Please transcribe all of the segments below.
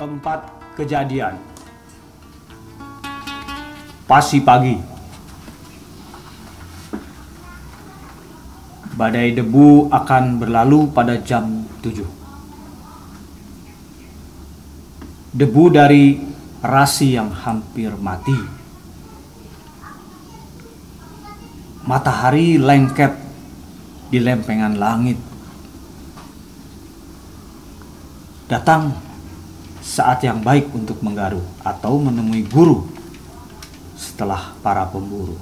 4 kejadian. Pagi pagi. Badai debu akan berlalu pada jam 7. Debu dari rasi yang hampir mati. Matahari lengket di lempengan langit. Datang saat yang baik untuk menggaruh atau menemui guru setelah para pemburu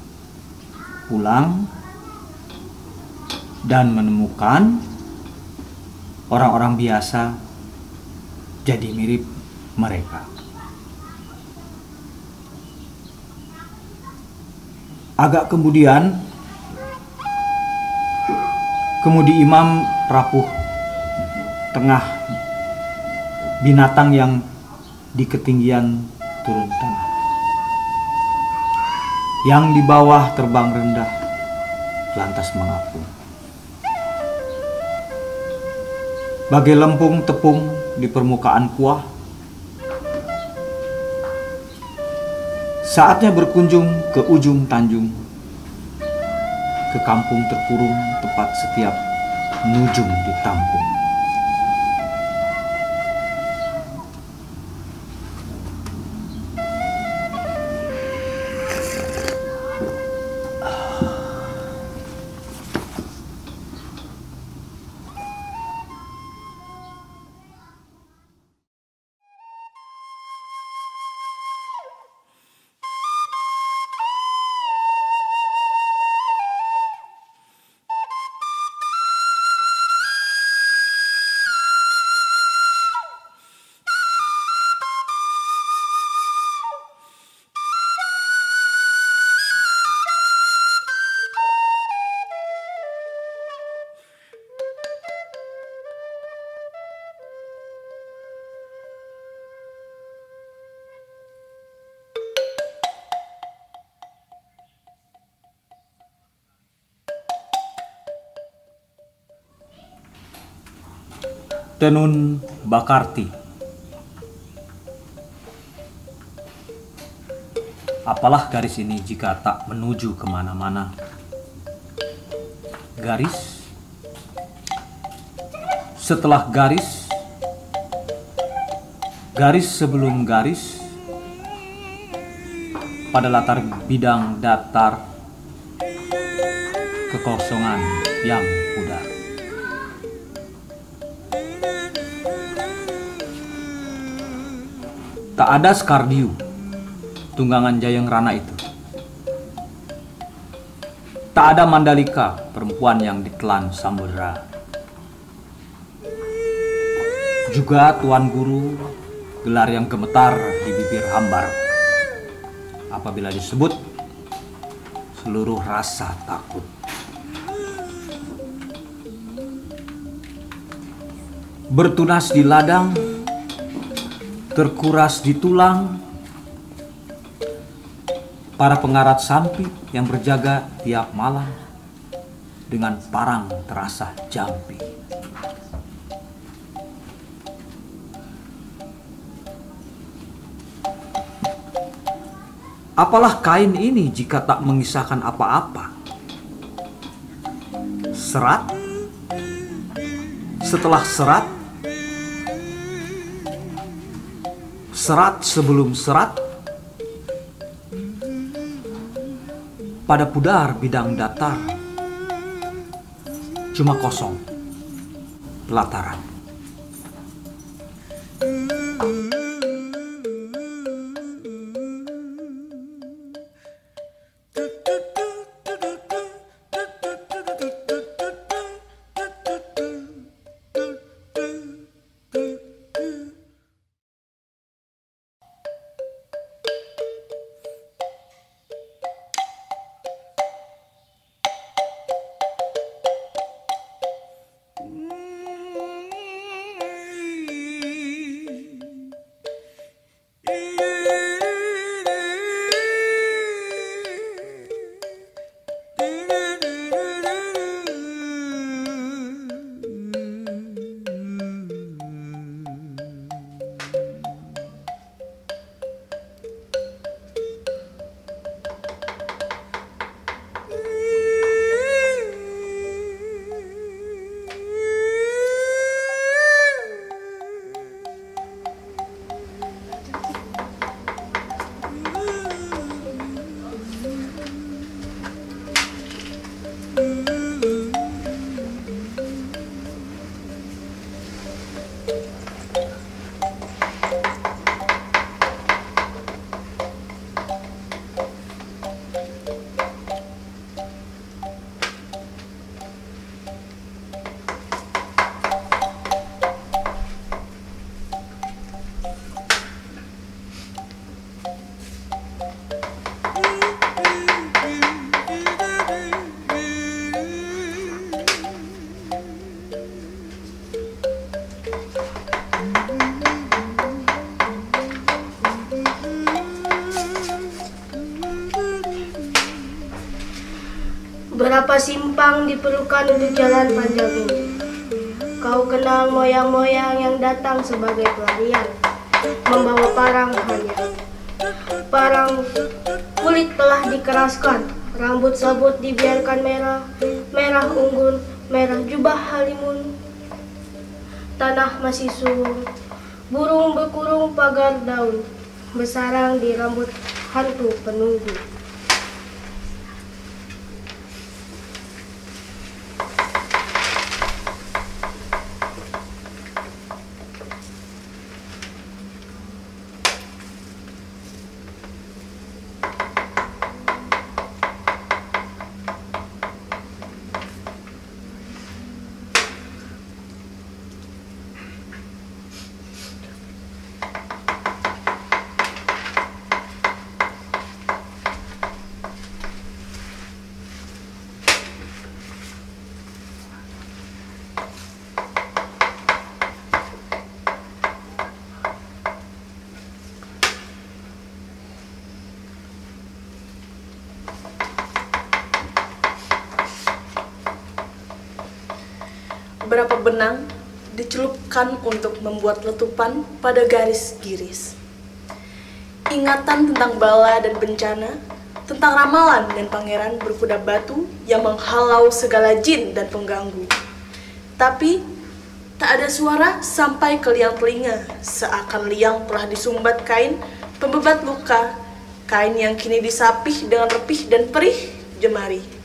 pulang dan menemukan orang-orang biasa jadi mirip mereka. Agak kemudian, kemudi imam rapuh tengah binatang yang di ketinggian turun tanah. Yang di bawah terbang rendah, lantas mengapung. Bagai lempung tepung di permukaan kuah. Saatnya berkunjung ke ujung tanjung, ke kampung terkurung tempat setiap nujum ditampung. Tenun Bakarti. Apalah garis ini jika tak menuju kemana-mana? Garis setelah garis, garis sebelum garis, pada latar bidang datar, kekosongan yang pudar. Tak ada Skardiu, tunggangan Jayeng Rana itu. Tak ada Mandalika, perempuan yang ditelan samudera. Juga Tuan Guru, gelar yang gemetar di bibir hambar. Apabila disebut, seluruh rasa takut. Bertunas di ladang, terkuras di tulang, para pengarat sampit yang berjaga tiap malam dengan parang terasa jampi. Apalah kain ini jika tak mengisahkan apa-apa? Serat setelah serat, serat sebelum serat, pada pudar bidang datar, cuma kosong pelataran. Berapa simpang diperlukan untuk jalan panjang ini? Kau kenal moyang-moyang yang datang sebagai pelarian, membawa parang hanya. Parang kulit telah dikeraskan, rambut sabut dibiarkan merah, merah unggun, merah jubah halimun. Tanah masih suwung, burung berkurung pagar daun, bersarang di rambut hantu penunggu. Berapa benang dicelupkan untuk membuat letupan pada garis giris. Ingatan tentang bala dan bencana, tentang ramalan dan pangeran berkuda batu yang menghalau segala jin dan pengganggu. Tapi tak ada suara sampai ke liang telinga, seakan liang telah disumbat kain pembebat luka, kain yang kini disapih dengan repih dan perih jemari.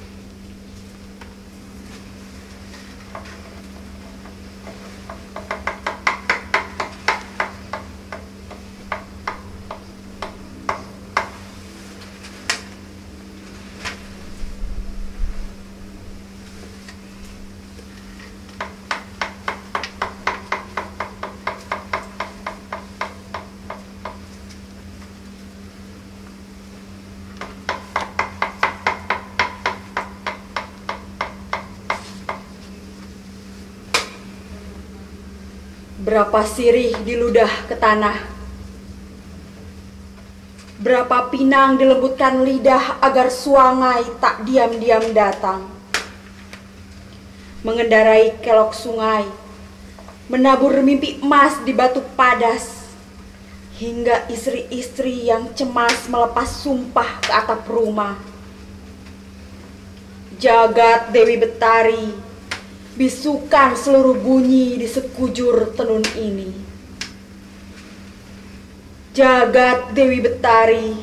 Berapa sirih diludah ke tanah, berapa pinang dilembutkan lidah agar suangai tak diam-diam datang. Mengendarai kelok sungai, menabur mimpi emas di batu padas, hingga istri-istri yang cemas melepas sumpah ke atap rumah. Jagat Dewi Betari, bisukan seluruh bunyi di sekujur tenun ini. Jagat Dewi Betari,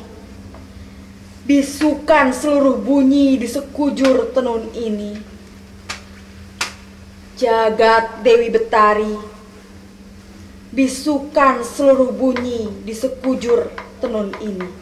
bisukan seluruh bunyi di sekujur tenun ini. Jagat Dewi Betari, bisukan seluruh bunyi di sekujur tenun ini.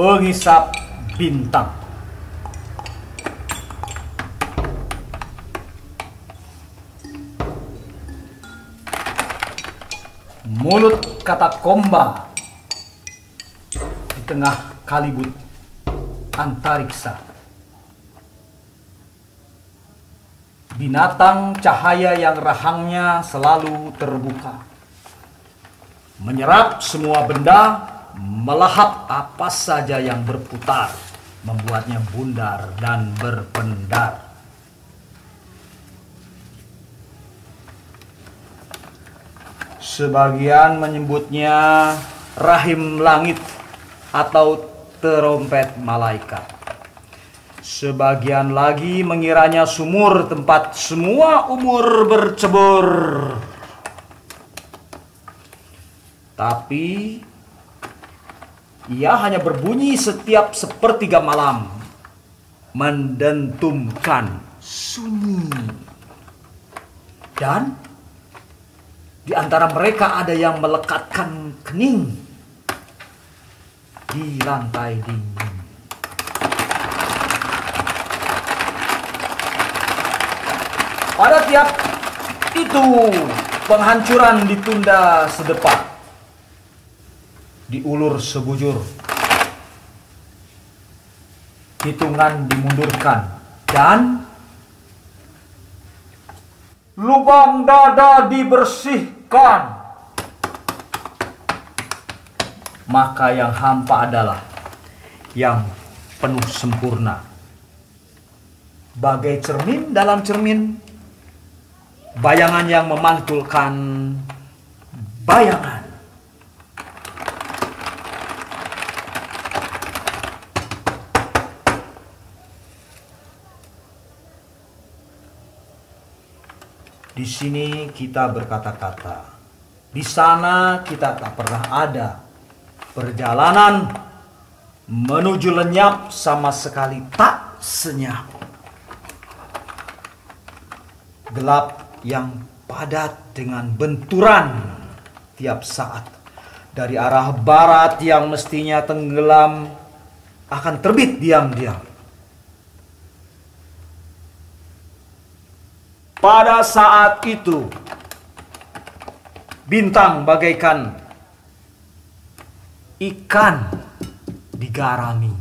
Pengisap bintang. Mulut katakomba di tengah kalibut antariksa. Binatang cahaya yang rahangnya selalu terbuka, menyerap semua benda, melahap apa saja yang berputar, membuatnya bundar dan berpendar. Sebagian menyebutnya rahim langit atau terompet malaikat. Sebagian lagi mengiranya sumur tempat semua umur bercebur. Tapi ia hanya berbunyi setiap sepertiga malam, mendentumkan sunyi. Dan di antara mereka ada yang melekatkan kening di lantai dingin. Pada tiap itu penghancuran ditunda sedepak, diulur sebujur, hitungan dimundurkan, dan lubang dada dibersihkan. Maka yang hampa adalah yang penuh sempurna. Bagai cermin dalam cermin, bayangan yang memantulkan bayangan. Di sini kita berkata-kata, di sana kita tak pernah ada. Perjalanan menuju lenyap sama sekali tak senyap. Gelap yang padat dengan benturan tiap saat. Dari arah barat yang mestinya tenggelam akan terbit diam-diam. Pada saat itu, bintang bagaikan ikan digarami,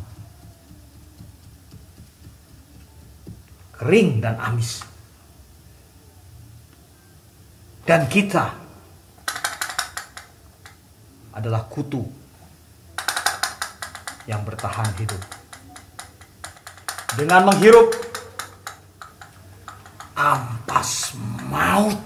kering dan amis. Dan kita adalah kutu yang bertahan hidup dengan menghirup ampas maut.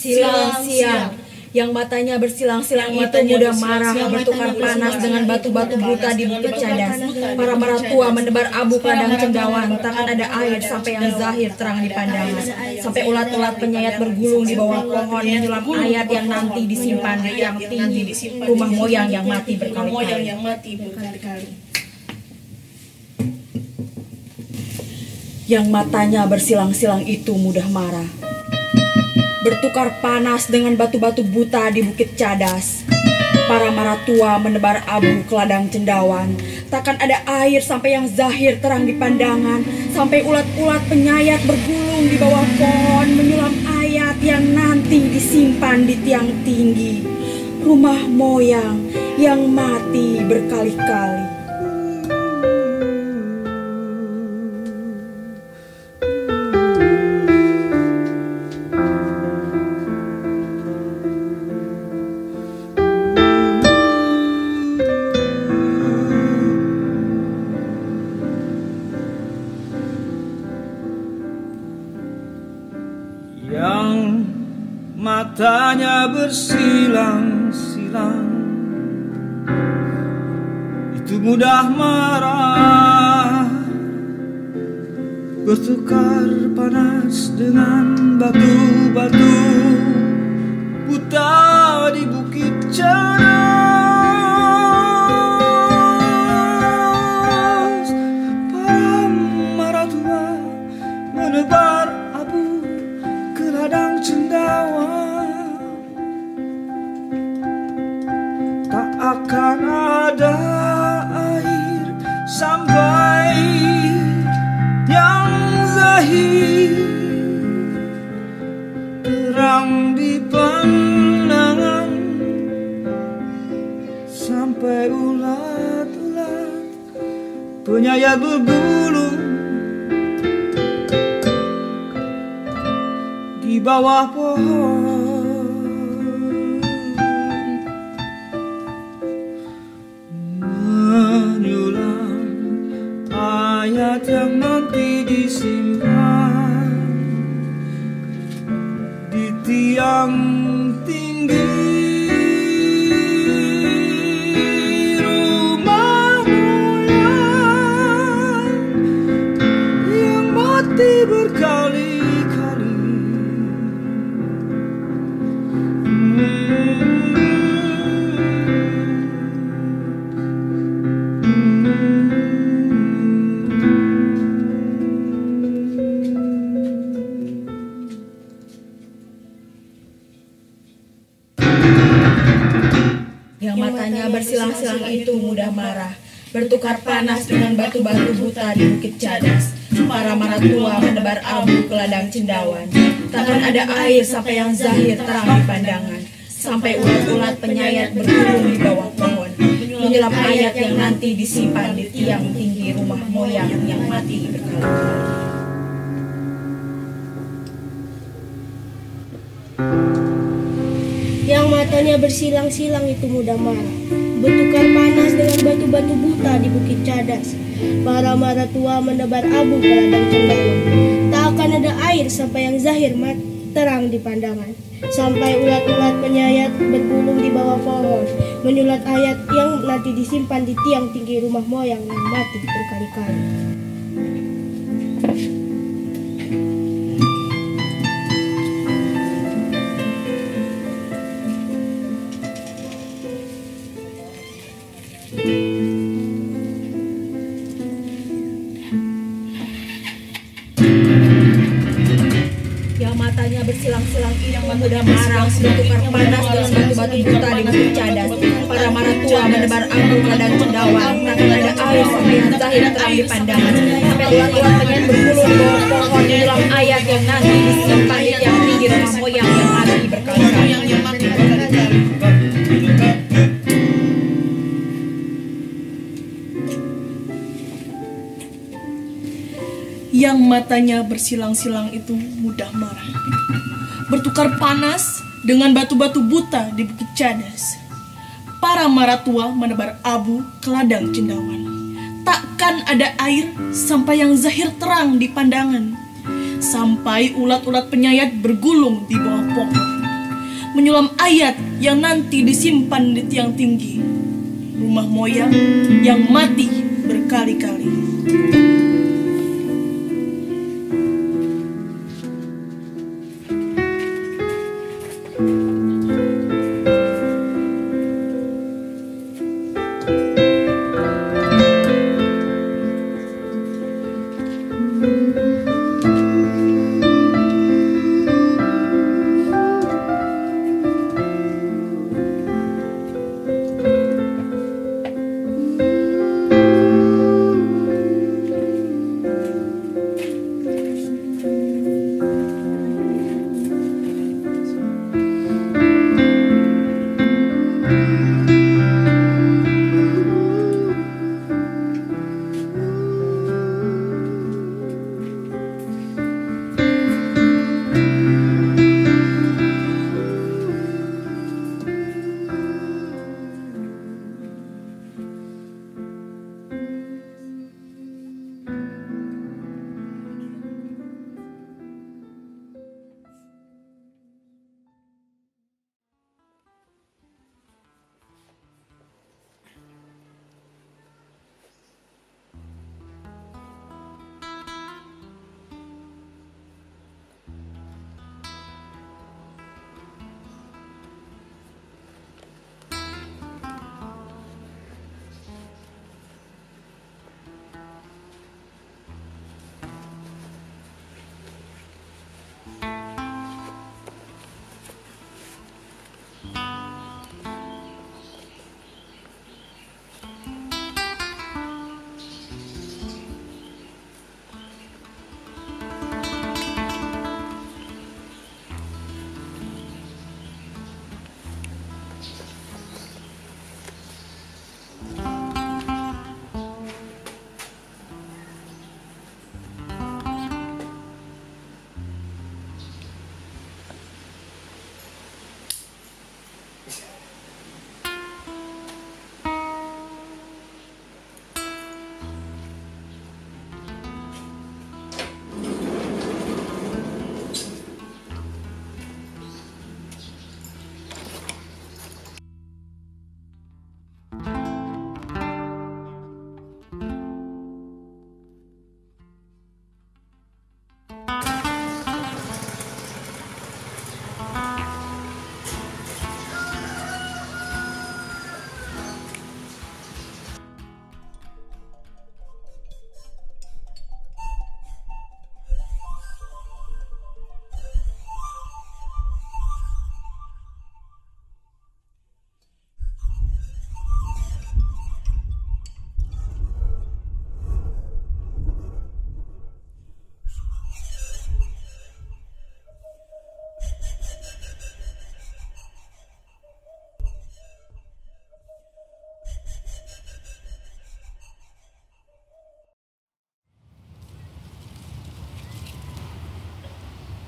Silang-siang, yang matanya bersilang-silang itu mudah marah, bertukar panas dengan batu-batu buta di bukit cadas. Para maratua menebar abu ke ladang cendawan, takkan ada air sampai yang zahir terang di pandangan. Sampai ulat-ulat penyayat bergulung di bawah pohon menyelam ayat yang nanti disimpan di tiang tinggi rumah moyang yang mati berkali-kali. Yang matanya bersilang-silang itu mudah marah, bertukar panas dengan batu-batu buta di bukit cadas. Para maratua menebar abu ke ladang cendawan, takkan ada air sampai yang zahir terang di pandangan. Sampai ulat-ulat penyayat bergulung di bawah pohon menyulam ayat yang nanti disimpan di tiang tinggi rumah moyang yang mati berkali-kali. Yang matanya bersilang-silang itu mudah marah, bertukar panas dengan batu-batu buta di bukit cadas. Para maratua menebar abu ke ladang cendawan, tak akan ada air sampai yang zahir terang di pandangan. Sampai ulat-ulat penyayat bergulung di bawah pohon, menyulam ayat yang nanti disimpan di tiang tinggi rumah moyang yang mati berkali-kali. Yang matanya bersilang-silang itu mudah marah, bertukar panas dengan batu-batu buta di bukit cadas. Para maratua menebar abu ke ladang cendawan, takkan ada air sampai yang zahir terang di pandangan. Sampai ulat-ulat penyayat bergulung di bawah pohon menyelam ayat yang nanti disimpan di tiang tinggi rumah moyang yang mati berkali-kali. Yang matanya bersilang-silang itu mudah marah, bertukar panas dengan batu-batu buta di bukit cadas. Para maratua menebar abu ke ladang cendawan, tak akan ada air sampai yang zahir terang di pandangan. Sampai ulat-ulat penyayat bergulung di bawah pohon menyulat ayat yang nanti disimpan di tiang tinggi rumah moyang yang mati berkali-kali. Yang matanya bersilang-silang ini mudah marah, bertukar panas dengan batu-batu buta di bukit cadas. Para maratua menebar abu ladang cendawan, takkan ada air sampai yang zahir terang di pandangan. Sampai ulat-ulat pengen bergulung bawah pohon menjulang ayat yang nanti disimpan di tiang tinggi rumah moyang yang mati berkali-kali. Yang matanya bersilang-silang itu mudah marah, bertukar panas dengan batu-batu buta di bukit cadas. Para maratua menebar abu ke ladang cendawan. Takkan ada air sampai yang zahir terang di pandangan. Sampai ulat-ulat penyayat bergulung di bawah pohon, menyulam ayat yang nanti disimpan di tiang tinggi rumah moyang yang mati berkali-kali.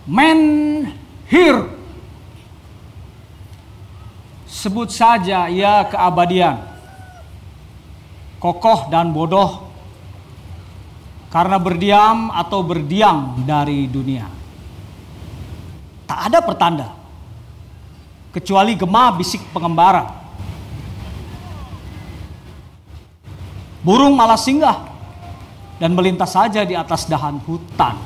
Menhir. Sebut saja ia keabadian, kokoh dan bodoh, karena berdiam atau berdiam dari dunia. Tak ada pertanda, kecuali gema bisik pengembara Burung malah singgah dan melintas saja di atas dahan hutan.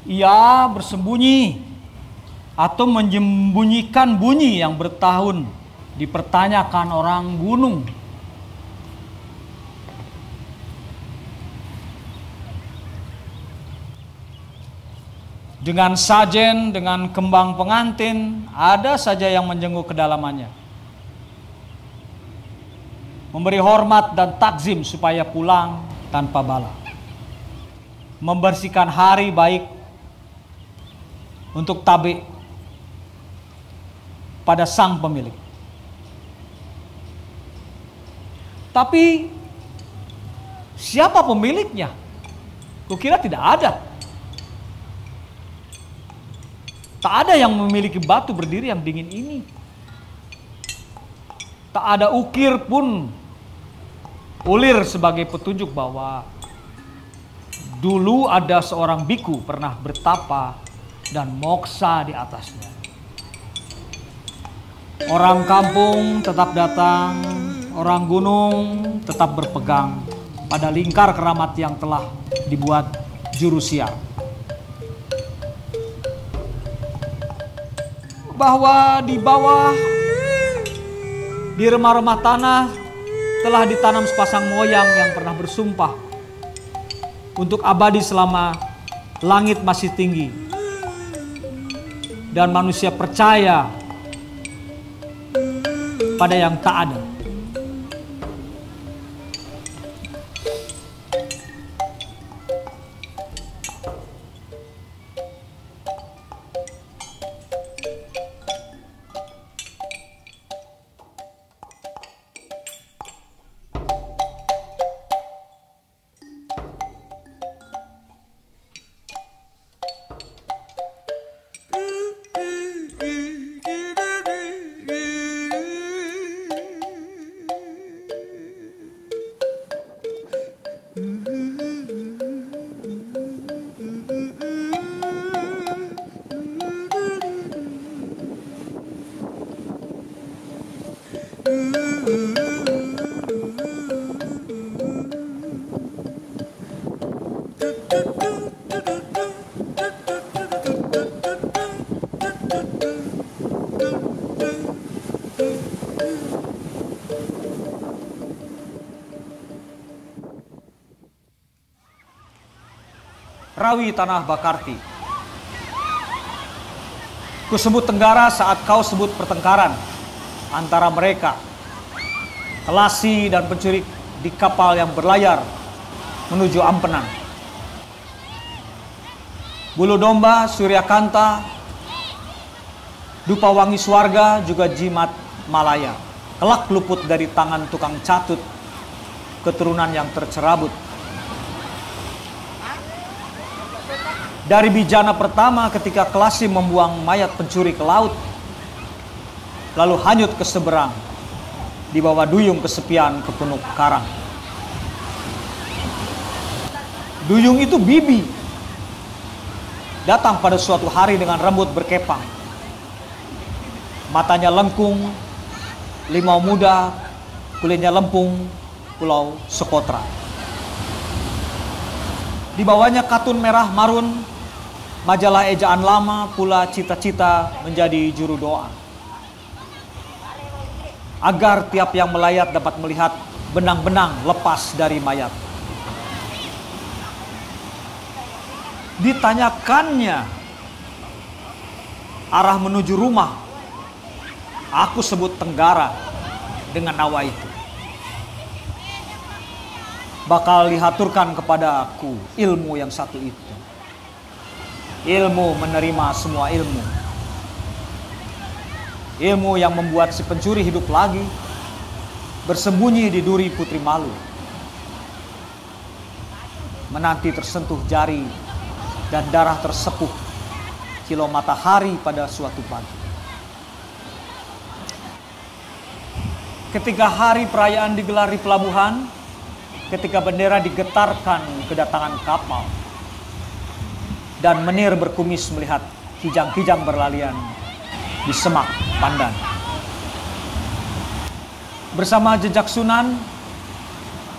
Ia bersembunyi atau menyembunyikan bunyi yang bertahun dipertanyakan orang gunung. Dengan sajen, dengan kembang pengantin, ada saja yang menjenguk kedalamannya. Memberi hormat dan takzim supaya pulang tanpa bala. Membersihkan hari baik untuk tabe pada sang pemilik. Tapi siapa pemiliknya? Kukira tidak ada. Tak ada yang memiliki batu berdiri yang dingin ini. Tak ada ukir pun ulir sebagai petunjuk bahwa dulu ada seorang biku pernah bertapa dan moksa di atasnya. Orang kampung tetap datang, orang gunung tetap berpegang pada lingkar keramat yang telah dibuat juru siar. Bahwa di bawah, di remah-remah tanah telah ditanam sepasang moyang yang pernah bersumpah untuk abadi selama langit masih tinggi dan manusia percaya pada yang tak ada. Rawi Tanah Bakarti. Kusebut Tenggara saat kau sebut pertengkaran antara mereka, Kelasi dan pencuri di kapal yang berlayar menuju Ampenan. Bulu Domba, Suryakanta, Dupa Wangi Swarga, juga Jimat Malaya kelak luput dari tangan tukang catut keturunan yang tercerabut. Dari bijana pertama ketika Kelasi membuang mayat pencuri ke laut, lalu hanyut ke seberang, di bawah duyung kesepian kepunuk karang. Duyung itu Bibi, datang pada suatu hari dengan rambut berkepang, matanya lengkung, limau muda, kulitnya lempung, pulau Sokotra. Di bawahnya katun merah marun, majalah ejaan lama, pula cita-cita menjadi juru doa. Agar tiap yang melayat dapat melihat benang-benang lepas dari mayat. Ditanyakannya arah menuju rumah, aku sebut Tenggara dengan nawa itu. Bakal dihaturkan kepada aku ilmu yang satu itu. Ilmu menerima semua ilmu. Ilmu yang membuat si pencuri hidup lagi, bersembunyi di duri Putri Malu, menanti tersentuh jari dan darah tersepuh kilau matahari pada suatu pagi. Ketika hari perayaan digelar di pelabuhan, ketika bendera digetarkan kedatangan kapal, dan menir berkumis melihat kijang-kijang berlalian di semak Pandan. Bersama jejak Sunan,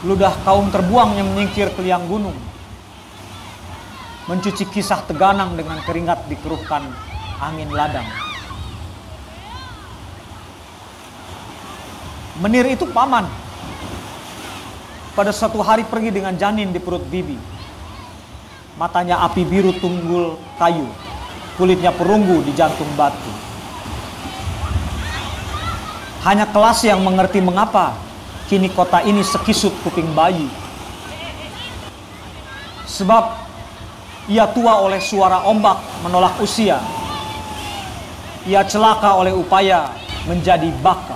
ludah kaum terbuang yang menyingkir ke liang gunung, mencuci kisah Teganang dengan keringat dikeruhkan angin ladang. Menir itu paman. Pada suatu hari pergi dengan janin di perut bibi. Matanya api biru tunggul kayu, kulitnya perunggu di jantung batu. Hanya kelas yang mengerti mengapa kini kota ini sekisut kuping bayi. Sebab ia tua oleh suara ombak menolak usia. Ia celaka oleh upaya menjadi baka.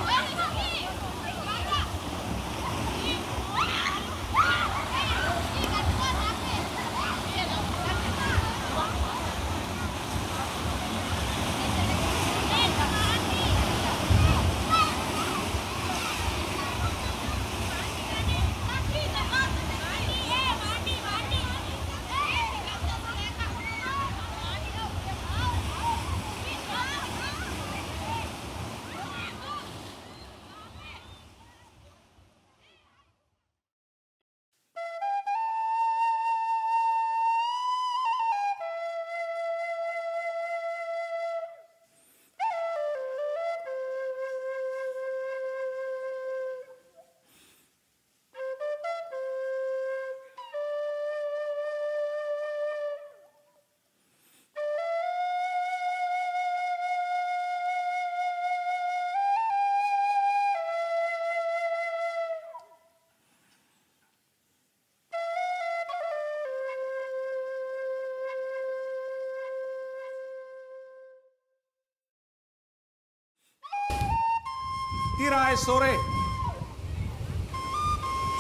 Tirai sore.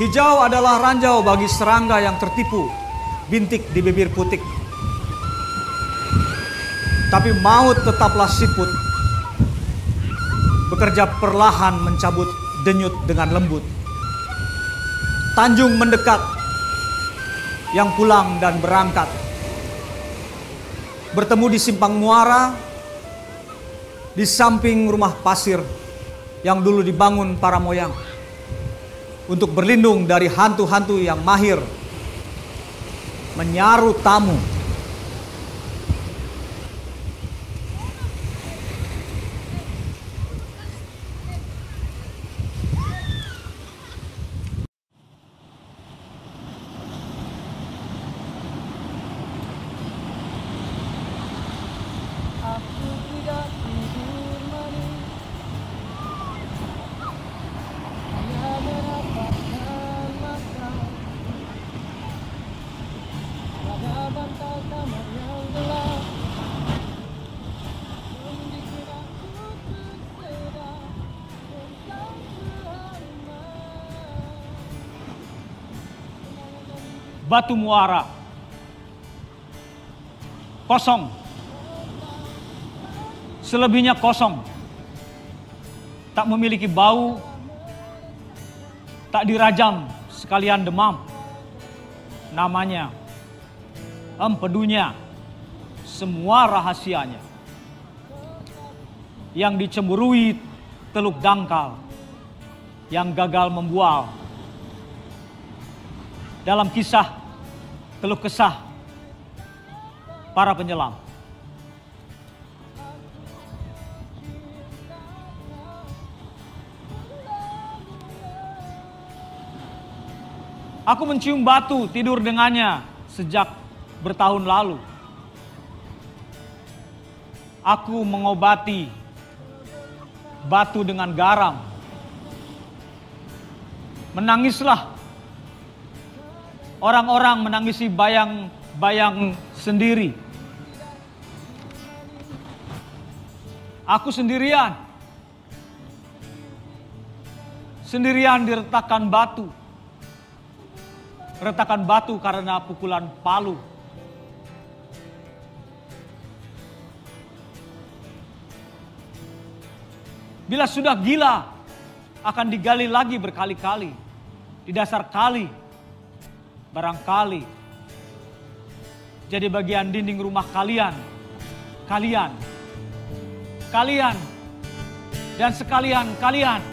Hijau adalah ranjau bagi serangga yang tertipu bintik di bibir putik. Tapi maut tetaplah siput, bekerja perlahan mencabut denyut dengan lembut. Tanjung mendekat, yang pulang dan berangkat. Bertemu di simpang muara, di samping rumah pasir yang dulu dibangun para moyang untuk berlindung dari hantu-hantu yang mahir menyaru tamu. Batu muara kosong, selebihnya kosong, tak memiliki bau, tak dirajam sekalian demam. Namanya empedunya, semua rahasianya yang dicemburui teluk dangkal, yang gagal membual. Dalam kisah keluh kesah para penyelam. Aku mencium batu tidur dengannya sejak bertahun lalu. Aku mengobati batu dengan garam. Menangislah orang-orang menangisi bayang-bayang sendiri. Aku sendirian. Sendirian diretakan batu. Retakan batu karena pukulan palu. Bila sudah gila, akan digali lagi berkali-kali. Di dasar kali, barangkali jadi bagian dinding rumah kalian, dan sekalian kalian.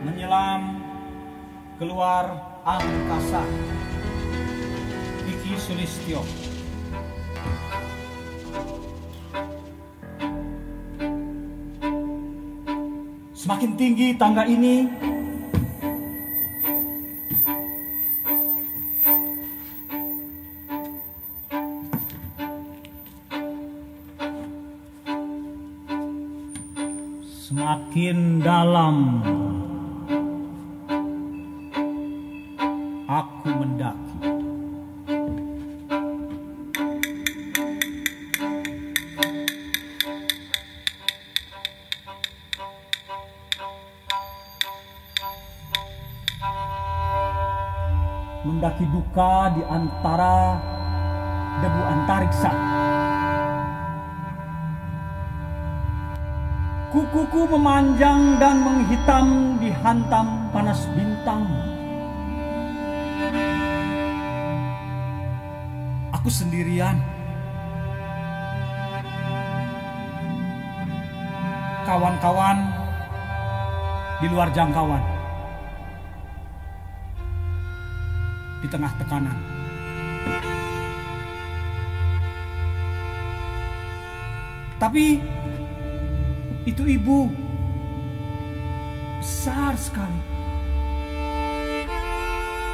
menyelam keluar angkasa. Kiki Sulistyo. Semakin tinggi tangga ini, semakin dalam aku mendaki. Mendaki duka di antara debu antariksa. Kukuku memanjang dan menghitam dihantam panas bintang. Aku sendirian. Kawan-kawan di luar jangkauan. Di tengah tekanan. Tapi itu ibu besar sekali.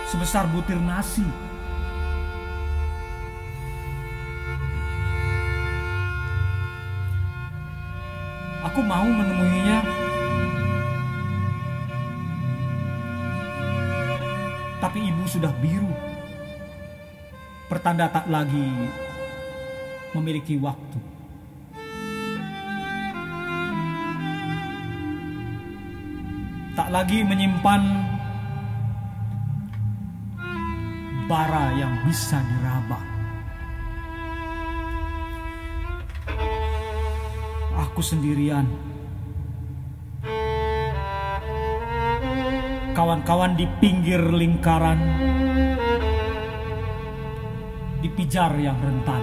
Sebesar butir nasi. Aku mau menemuinya. Tapi ibu sudah biru. Pertanda tak lagi memiliki waktu. Tak lagi menyimpan bara yang bisa diraba. Aku sendirian. Kawan-kawan di pinggir lingkaran, di pijar yang rentan.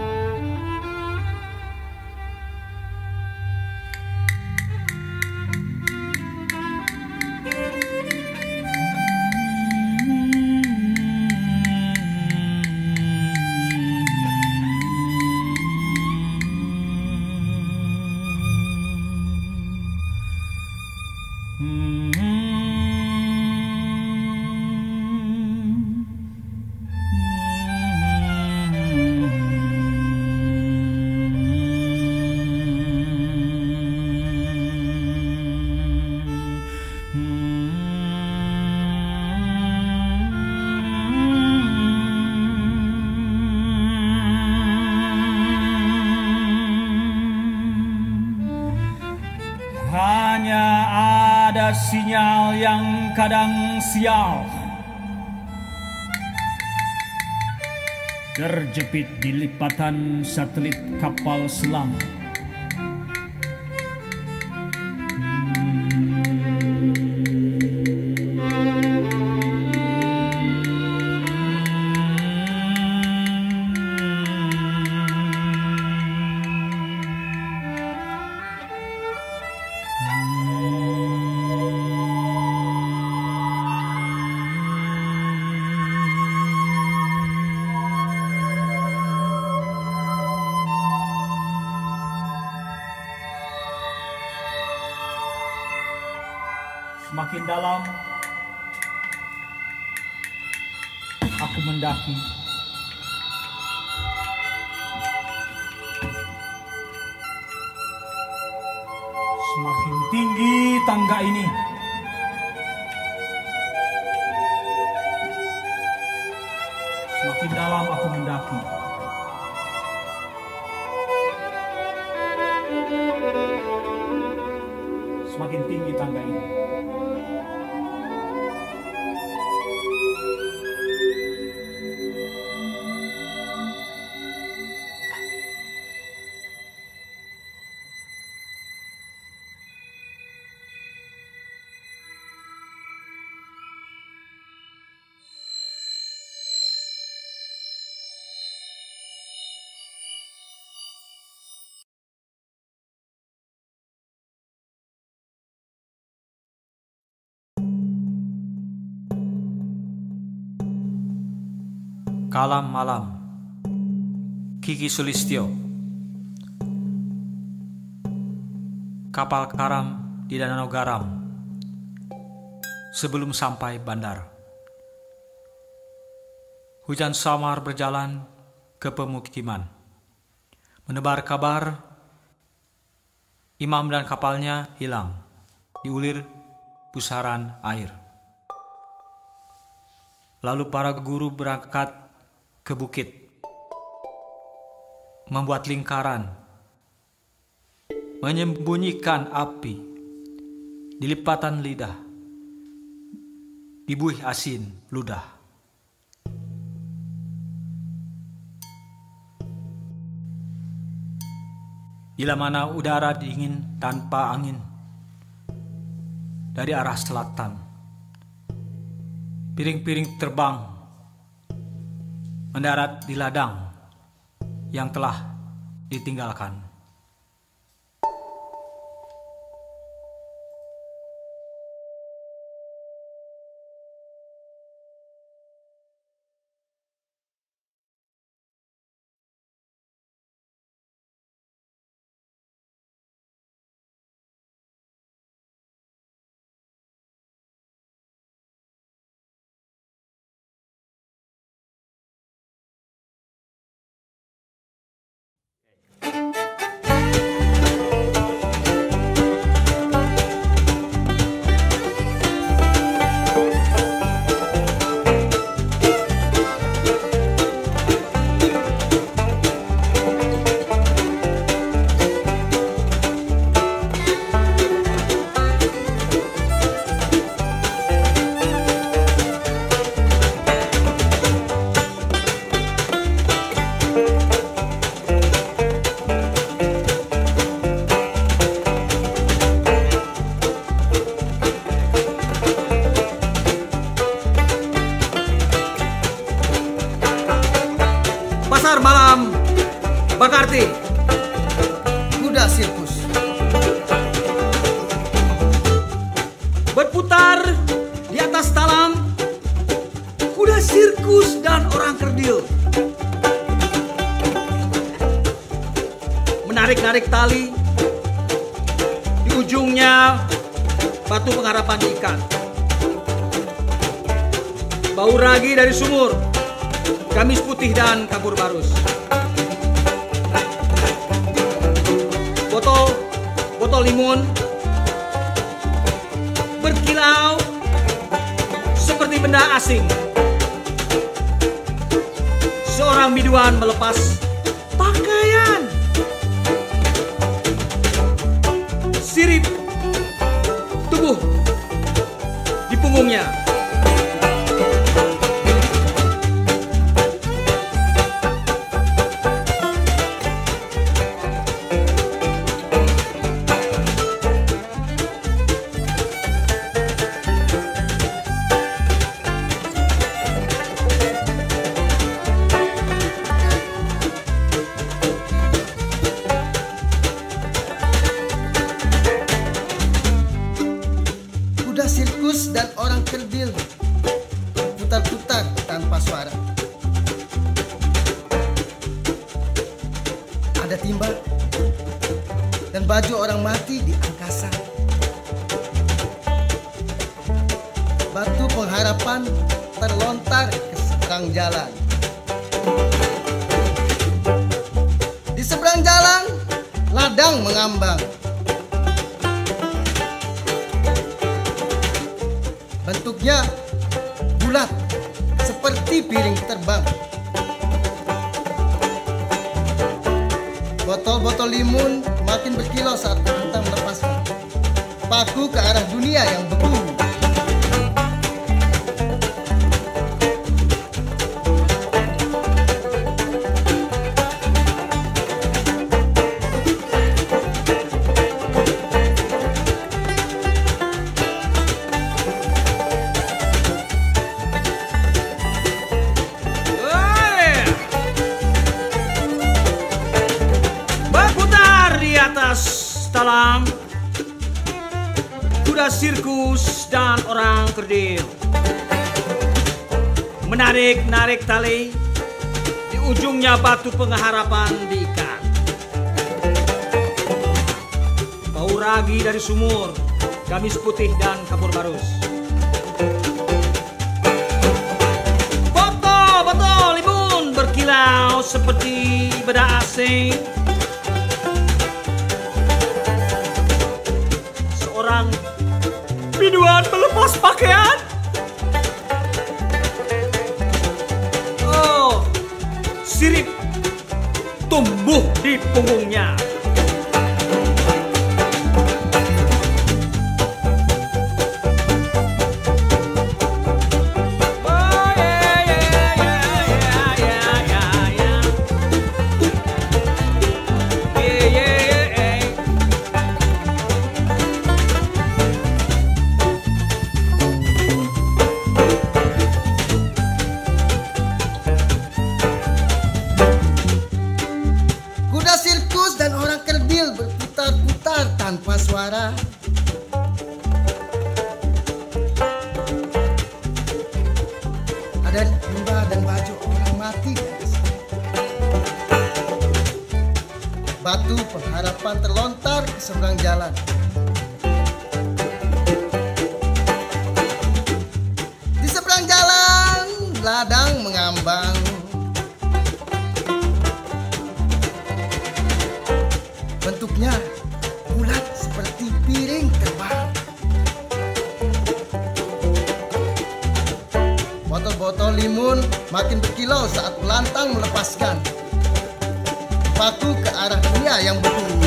Hanya ada sinyal yang kadang sial, terjepit di lipatan satelit kapal selam. Semakin dalam aku mendaki. Semakin tinggi tangga ini. Semakin dalam aku mendaki. Semakin tinggi tangga ini. Kalam Malam, Kiki Sulistyo. Kapal karam di Danau Garam sebelum sampai bandar. Hujan samar berjalan ke pemukiman, menebar kabar imam dan kapalnya hilang diulir pusaran air. Lalu para guru berangkat ke bukit, membuat lingkaran, menyembunyikan api di lipatan lidah, di buih asin ludah. Bila mana udara dingin tanpa angin dari arah selatan, piring-piring terbang mendarat di ladang yang telah ditinggalkan. Pasar malam Bakarti, kuda sirkus berputar di atas talam, kuda sirkus dan orang kerdil menarik-narik tali, di ujungnya batu pengharapan ikan, bau ragi dari sumur, gamis putih dan kabur barus. Botol limun berkilau seperti benda asing. Seorang biduan melepas pakaian, sirip tubuh di punggungnya. Kuda sirkus dan orang kerdil putar-putar tanpa suara. Ada timba dan baju orang mati di angkasa. Batu pengharapan terlontar ke seberang jalan. Di seberang jalan, ladang mengambang. Bentuknya bulat seperti piring terbang. Botol-botol limun makin berkilau saat kita melepaskan paku ke arah dunia yang beku. Talam, kuda sirkus dan orang kerdil menarik-narik tali, ujungnya batu pengharapan diikat. Bau ragi dari sumur, gamis putih dan kapur barus. Botol limun berkilau seperti bedah AC. Seorang biduan melepas pakaian. Oh, sirip tumbuh di punggungnya. Kuda sirkus dan orang kerdil berputar-putar tanpa suara. Ada limbah dan baju orang mati di atas. Batu pengharapan terlontar ke seberang jalan. Di seberang jalan, ladang mengambang. Bentuknya bulat seperti piring terbang. Botol-botol limun makin berkilau saat pelantang melepaskan paku ke arah dunia yang berburu.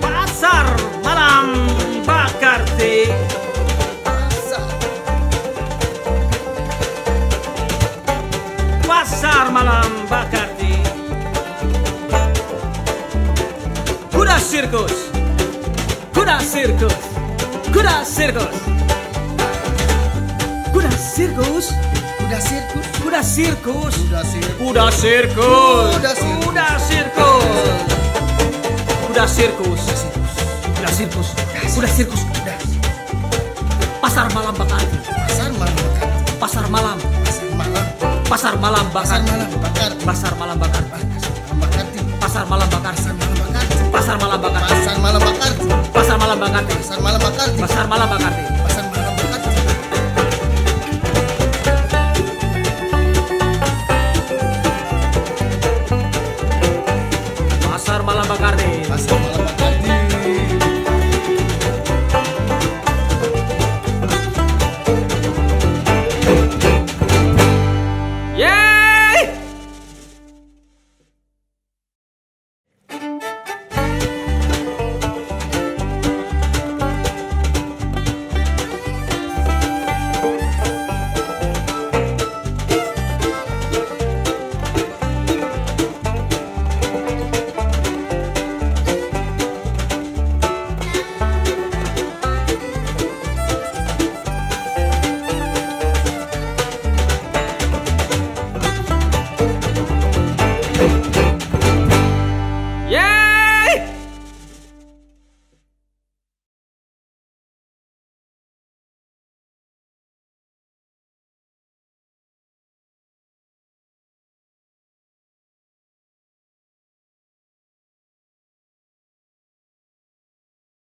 Pasar malam Bakarti. Pasar malam Bakarti. Kuda sirkus. Kuda sirkus. Kuda sirkus. Kuda sirkus. Kuda sirkus. Kuda sirkus. Kuda sirkus. Kuda sirkus. Kuda sirkus. Kuda sirkus. Kuda sirkus. Kuda sirkus. Kuda sirkus. Pasar malam Bakarti. Pasar malam bakar. Pasar malam. Pasar malam. Pasar malam Pasar Bakarti. malam bakar. Pasar malam Bakarti. Bakarti. Pasar malam Bakarti. Pasar malam bakar. Pasar malam Bakarti.